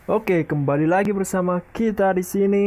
Oke, kembali lagi bersama kita di sini.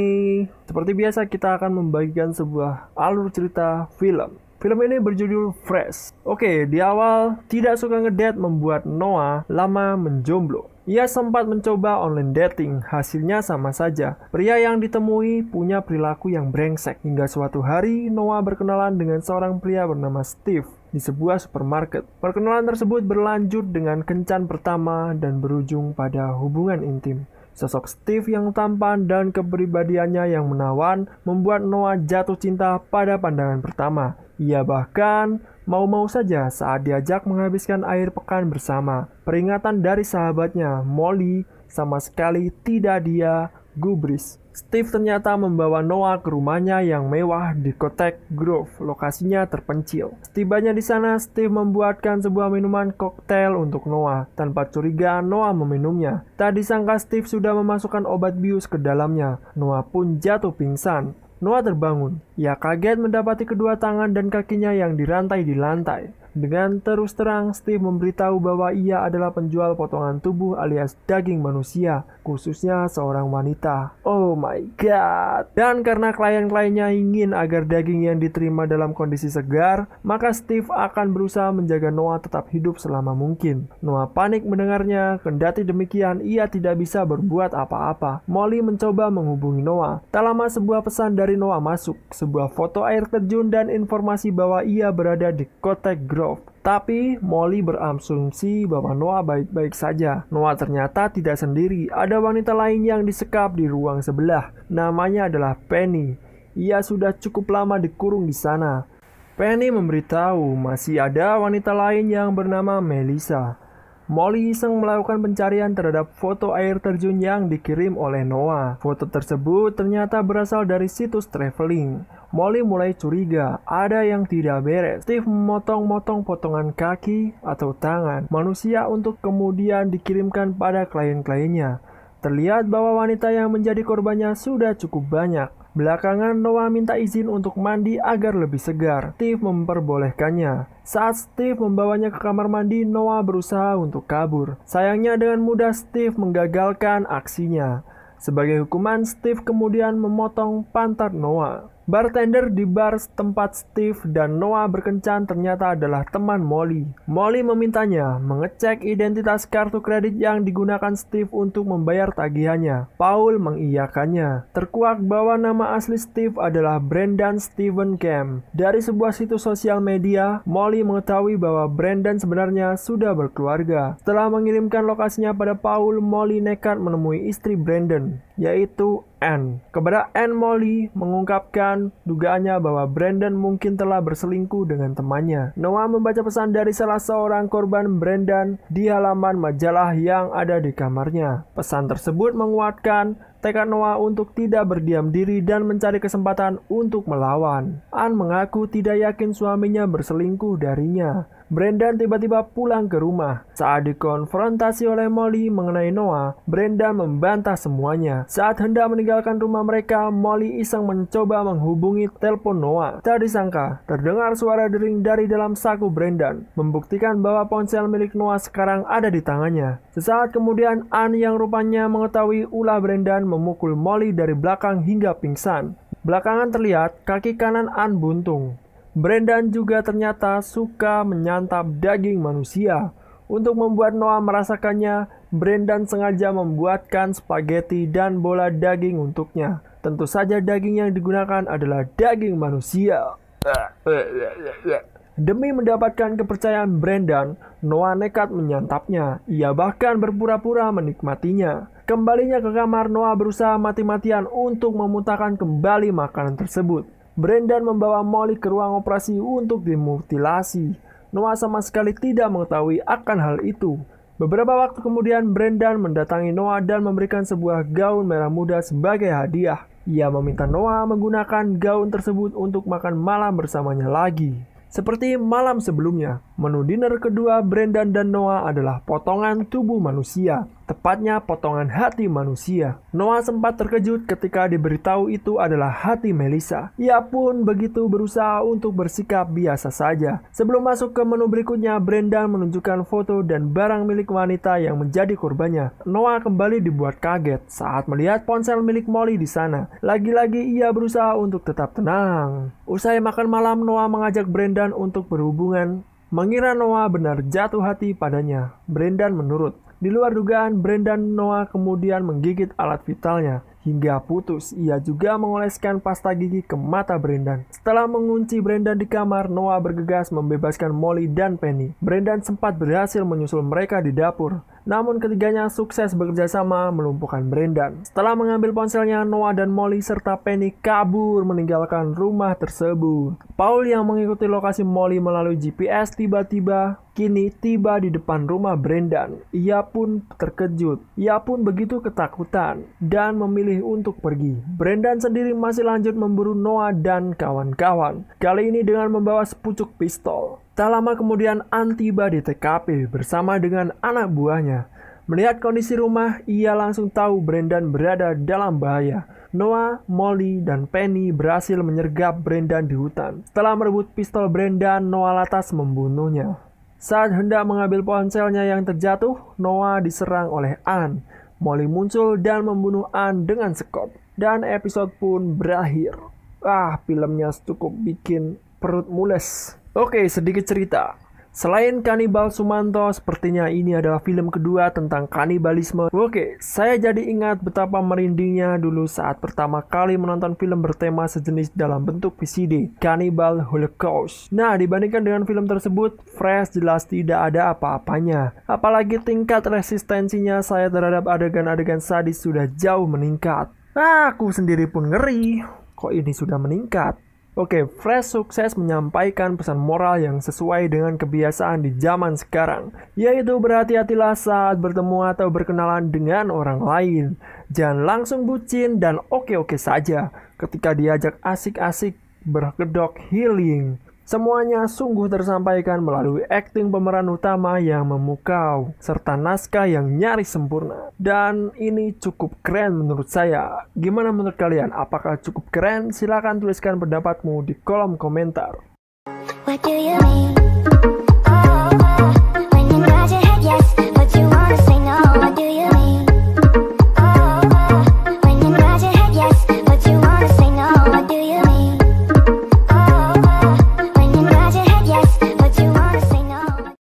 Seperti biasa, kita akan membagikan sebuah alur cerita film. Film ini berjudul Fresh. Oke, di awal tidak suka ngedate membuat Noah lama menjomblo. Ia sempat mencoba online dating, hasilnya sama saja. Pria yang ditemui punya perilaku yang brengsek. Hingga suatu hari, Noah berkenalan dengan seorang pria bernama Steve di sebuah supermarket. Perkenalan tersebut berlanjut dengan kencan pertama dan berujung pada hubungan intim. Sosok Steve yang tampan dan kepribadiannya yang menawan membuat Noah jatuh cinta pada pandangan pertama. Ia bahkan mau-mau saja saat diajak menghabiskan akhir pekan bersama. Peringatan dari sahabatnya, Molly, sama sekali tidak dia gubris. Steve ternyata membawa Noah ke rumahnya yang mewah di Cottage Grove, lokasinya terpencil. Setibanya di sana, Steve membuatkan sebuah minuman koktail untuk Noah. Tanpa curiga, Noah meminumnya. Tak disangka Steve sudah memasukkan obat bius ke dalamnya. Noah pun jatuh pingsan. Noah terbangun. Ia kaget mendapati kedua tangan dan kakinya yang dirantai di lantai. Dengan terus terang, Steve memberitahu bahwa ia adalah penjual potongan tubuh alias daging manusia, khususnya seorang wanita. Oh my god. Dan karena klien-kliennya ingin agar daging yang diterima dalam kondisi segar, maka Steve akan berusaha menjaga Noah tetap hidup selama mungkin. Noah panik mendengarnya, kendati demikian ia tidak bisa berbuat apa-apa. Molly mencoba menghubungi Noah. Tak lama sebuah pesan dari Noah masuk, sebuah foto air terjun dan informasi bahwa ia berada di Cottage Grove. Tapi Molly berasumsi bahwa Noah baik-baik saja. Noah ternyata tidak sendiri. Ada wanita lain yang disekap di ruang sebelah. Namanya adalah Penny. Ia sudah cukup lama dikurung di sana. Penny memberitahu masih ada wanita lain yang bernama Melissa. Molly iseng melakukan pencarian terhadap foto air terjun yang dikirim oleh Noah. Foto tersebut ternyata berasal dari situs traveling. Molly mulai curiga, ada yang tidak beres. Steve memotong-motong potongan kaki atau tangan manusia untuk kemudian dikirimkan pada klien-kliennya. Terlihat bahwa wanita yang menjadi korbannya sudah cukup banyak. Belakangan Noah minta izin untuk mandi agar lebih segar. Steve memperbolehkannya. Saat Steve membawanya ke kamar mandi, Noah berusaha untuk kabur. Sayangnya dengan mudah Steve menggagalkan aksinya. Sebagai hukuman, Steve kemudian memotong pantat Noah. Bartender di bar tempat Steve dan Noah berkencan ternyata adalah teman Molly. Molly memintanya mengecek identitas kartu kredit yang digunakan Steve untuk membayar tagihannya. Paul mengiyakannya. Terkuak bahwa nama asli Steve adalah Brendan Steven Camp. Dari sebuah situs sosial media, Molly mengetahui bahwa Brendan sebenarnya sudah berkeluarga. Setelah mengirimkan lokasinya pada Paul, Molly nekat menemui istri Brendan, yaitu Anne. Kepada Anne, Molly mengungkapkan dugaannya bahwa Brendan mungkin telah berselingkuh dengan temannya. Noah membaca pesan dari salah seorang korban Brendan di halaman majalah yang ada di kamarnya. Pesan tersebut menguatkan tekad Noah untuk tidak berdiam diri dan mencari kesempatan untuk melawan. Anne mengaku tidak yakin suaminya berselingkuh darinya. Brendan tiba-tiba pulang ke rumah. Saat dikonfrontasi oleh Molly mengenai Noah, Brendan membantah semuanya. Saat hendak meninggalkan rumah mereka, Molly iseng mencoba menghubungi telepon Noah. Tak disangka, terdengar suara dering dari dalam saku Brendan, membuktikan bahwa ponsel milik Noah sekarang ada di tangannya. Sesaat kemudian, Anne yang rupanya mengetahui ulah Brendan memukul Molly dari belakang hingga pingsan. Belakangan terlihat kaki kanan Anne buntung. Brendan juga ternyata suka menyantap daging manusia. Untuk membuat Noah merasakannya, Brendan sengaja membuatkan spaghetti dan bola daging untuknya. Tentu saja daging yang digunakan adalah daging manusia. Demi mendapatkan kepercayaan Brendan, Noah nekat menyantapnya. Ia bahkan berpura-pura menikmatinya. Kembalinya ke kamar, Noah berusaha mati-matian untuk memuntahkan kembali makanan tersebut. Brendan membawa Molly ke ruang operasi untuk dimutilasi. Noah sama sekali tidak mengetahui akan hal itu. Beberapa waktu kemudian, Brendan mendatangi Noah dan memberikan sebuah gaun merah muda sebagai hadiah. Ia meminta Noah menggunakan gaun tersebut untuk makan malam bersamanya lagi. Seperti malam sebelumnya, Menu dinner kedua Brendan dan Noah adalah potongan tubuh manusia, tepatnya potongan hati manusia. Noah sempat terkejut ketika diberitahu itu adalah hati Melissa. Ia pun begitu berusaha untuk bersikap biasa saja. Sebelum masuk ke menu berikutnya, Brendan menunjukkan foto dan barang milik wanita yang menjadi korbannya. Noah kembali dibuat kaget saat melihat ponsel milik Molly di sana. Lagi-lagi ia berusaha untuk tetap tenang. Usai makan malam, Noah mengajak Brendan untuk berhubungan. Mengira Noah benar jatuh hati padanya, Brendan menurut. Di luar dugaan, Brendan Noah kemudian menggigit alat vitalnya hingga putus. Ia juga mengoleskan pasta gigi ke mata Brendan. Setelah mengunci Brendan di kamar, Noah bergegas membebaskan Molly dan Penny. Brendan sempat berhasil menyusul mereka di dapur. Namun ketiganya sukses bekerja sama melumpuhkan Brendan. Setelah mengambil ponselnya, Noah dan Molly serta Penny kabur meninggalkan rumah tersebut. Paul yang mengikuti lokasi Molly melalui GPS tiba-tiba kini tiba di depan rumah Brendan. Ia pun terkejut. Ia pun begitu ketakutan dan memilih untuk pergi. Brendan sendiri masih lanjut memburu Noah dan kawan-kawan. Kali ini dengan membawa sepucuk pistol. Tak lama kemudian Ann tiba di TKP bersama dengan anak buahnya. Melihat kondisi rumah, ia langsung tahu Brendan berada dalam bahaya. Noah, Molly, dan Penny berhasil menyergap Brendan di hutan. Setelah merebut pistol Brendan, Noah lantas membunuhnya. Saat hendak mengambil ponselnya yang terjatuh, Noah diserang oleh Ann. Molly muncul dan membunuh Ann dengan sekop. Dan episode pun berakhir. Filmnya cukup bikin perut mules. Oke, sedikit cerita. Selain Kanibal Sumanto, sepertinya ini adalah film kedua tentang kanibalisme. Oke, saya jadi ingat betapa merindingnya dulu saat pertama kali menonton film bertema sejenis dalam bentuk VCD, Cannibal Holocaust. Nah, dibandingkan dengan film tersebut, Fresh jelas tidak ada apa-apanya. Apalagi tingkat resistensinya saya terhadap adegan-adegan sadis sudah jauh meningkat. Aku sendiri pun ngeri, kok ini sudah meningkat? Oke, Fresh sukses menyampaikan pesan moral yang sesuai dengan kebiasaan di zaman sekarang, yaitu berhati-hatilah saat bertemu atau berkenalan dengan orang lain. Jangan langsung bucin dan oke-oke saja ketika diajak asik-asik berkedok healing. Semuanya sungguh tersampaikan melalui akting pemeran utama yang memukau, serta naskah yang nyaris sempurna. Dan ini cukup keren menurut saya. Gimana menurut kalian? Apakah cukup keren? Silahkan tuliskan pendapatmu di kolom komentar. What do you mean?